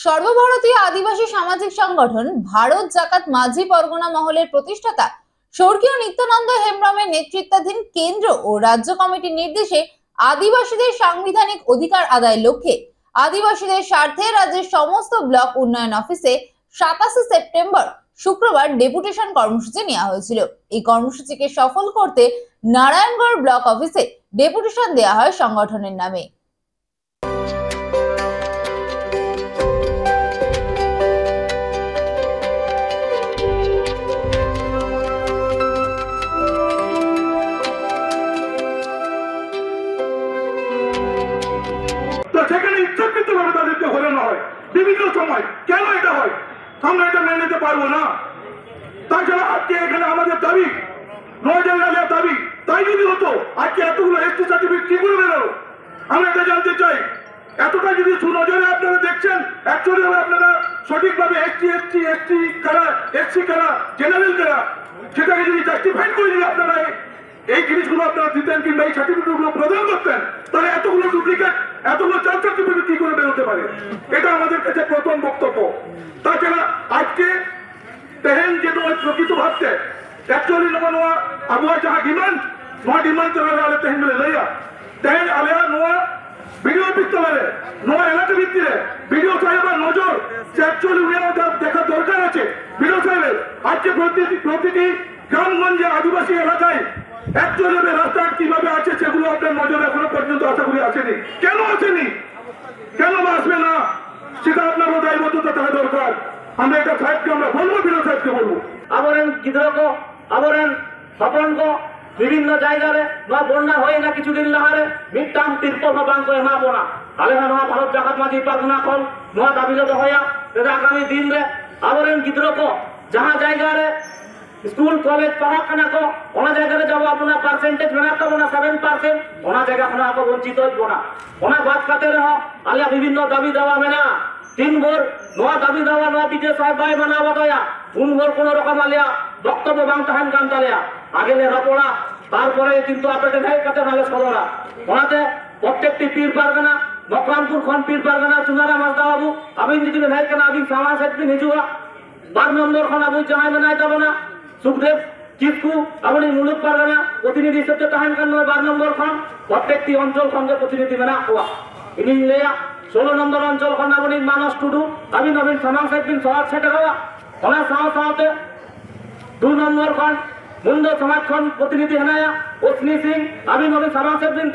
সর্বভারতীয় আদিবাসী সামাজিক সংগঠন ভারত জাকাত মাঝি পরগনা মহলের প্রতিষ্ঠাতা স্বর্গীয় নিত্যানন্দ হেমব্রমের নেতৃত্বাধীন কেন্দ্র ও রাজ্য কমিটির নির্দেশে আদিবাসীদের সাংবিধানিক অধিকার আদায়ের লক্ষ্যে আদিবাসীদের স্বার্থে রাজ্যের সমস্ত ব্লক উন্নয়ন অফিসে 27 সেপ্টেম্বর শুক্রবার ডেপুটেশন কর্মসূচি নেওয়া হয়েছিল। এই কর্মসূচিকে সফল করতে নারায়ণগড় ব্লক অফিসে ডেপুটেশন দেওয়া হয় সংগঠনের নামে। সেখানে ইচ্ছাকৃতভাবে তাদেরকে হরানো হয় বিভিন্ন সময়। কেন এটা হয় আমরা এটা মেনে নিতে পারবো না। তাছাড়া আজকে এখানে আমাদের দাবি নজরুলের দাবি, তাই যদি হতো আজকে এতগুলো এসটি সার্টিফিকেট কি করে বেরোলো আমরা এটা জানতে চাই। এতটা যদি সুনজরে আপনারা দেখছেন, অ্যাকচুয়ালি আপনারা সঠিকভাবে এসটি কারা, এসসি কারা, জেনারেল কারা, সেটাকে যদি জাস্টিফাইড করে দিয়ে আপনারা এই জিনিসগুলো আপনারা দিতেন কিংবা এই সার্টিফিকেটগুলো প্রদান করতেন, তাহলে এতগুলো ডুপ্লিকেট, এতগুলো চাল সার্টিফিকেট কি করে বেরোতে পারে? এটা আমাদের কাছে প্রথম বক্তব্য। তাছাড়া আজকে তেহেন যে প্রকৃত ভাবতে एक्चुअली नवा अबुआ जहां डिमांड चला रहा तेहन मिले लैया तेहन आले नवा वीडियो पिस्तले नवा एलाका भित्तिरे वीडियो साहेबर नजर যে एक्चुअली উনি দেখা দরকার আছে। वीडियो সাহেবের আজকে প্রতিটি গ্রামগঞ্জে আদিবাসী এলাকায় एक्चुअली রাস্তা কিভাবে আছে সেগুলো আপনার নজরে এখনো পর্যন্ত আশা করি আসেনি। কেন আসেনি, কেন আসবে না, সেটা আপনারও দায়বদ্ধতা থাকা দরকার। আমরা এটা সাহেবকে আমরা বলবো, वीडियो সাহেবকে বলবো। আবরেন গিদ্রকো আবরেন স্বপনকো বিভিন্ন জায়গায় নয়া বন্যা হয়ে না কিছুদিন লাহারে মিটাম তীর্থ বাঙ্ক না বোনা আলে নয়া ভারত জাকাত মাঝি পারগনা কল নয়া দাবি লদ হয়া আগামী দিন রে আবরেন গিদ্রকো যাহা জায়গায় স্কুল কলেজ পড়াশোনা কো ওনা জায়গায় যাব আপনার পার্সেন্টেজ মেনা তো না 7% ওনা জায়গা খানা আপো বঞ্চিত হইব না। ওনা বাদ কাতে রহ আলে বিভিন্ন দাবি দেওয়া মেনা 3 ভোর নয়া দাবি দেওয়া নয়া বিজে সাহেব ভাই বানাবা দয়া 3 ভোর কোন রকম আলিয়া বক্তব্য বাং তাহান কান্তালিয়া আগেলে রপড়া তারপরে কিন্তু আপনাদের নাই কাতে নালে সদরা ওনাতে প্রত্যেকটি পীর পারগানা মকরামপুর খন পীর পারগানা চুনারা মাসদা বাবু আমি যদি নাই কেন আমি সমাজ সেদিন হিজুয়া 12 নম্বর খন আবু জামাই বানাই যাব না সুখদেব চিফকু আপনি মুলুক পারগানা প্রতিনিধি হিসেবে তাহান কান 12 নম্বর খন প্রত্যেকটি অঞ্চল খন্ডে প্রতিনিধি বানা হওয়া ইনি লেয়া 16 নম্বর অঞ্চল খন আপনি মানস টুডু আমি নবীন সমাজ সেদিন সমাজ সেটা হওয়া ওনা সাথে 2 নম্বর খন মুন্ড সমাজ খন প্রতিনিধি হেনায়া ওসনি সিং আমি নবীন সমাজ সেদিন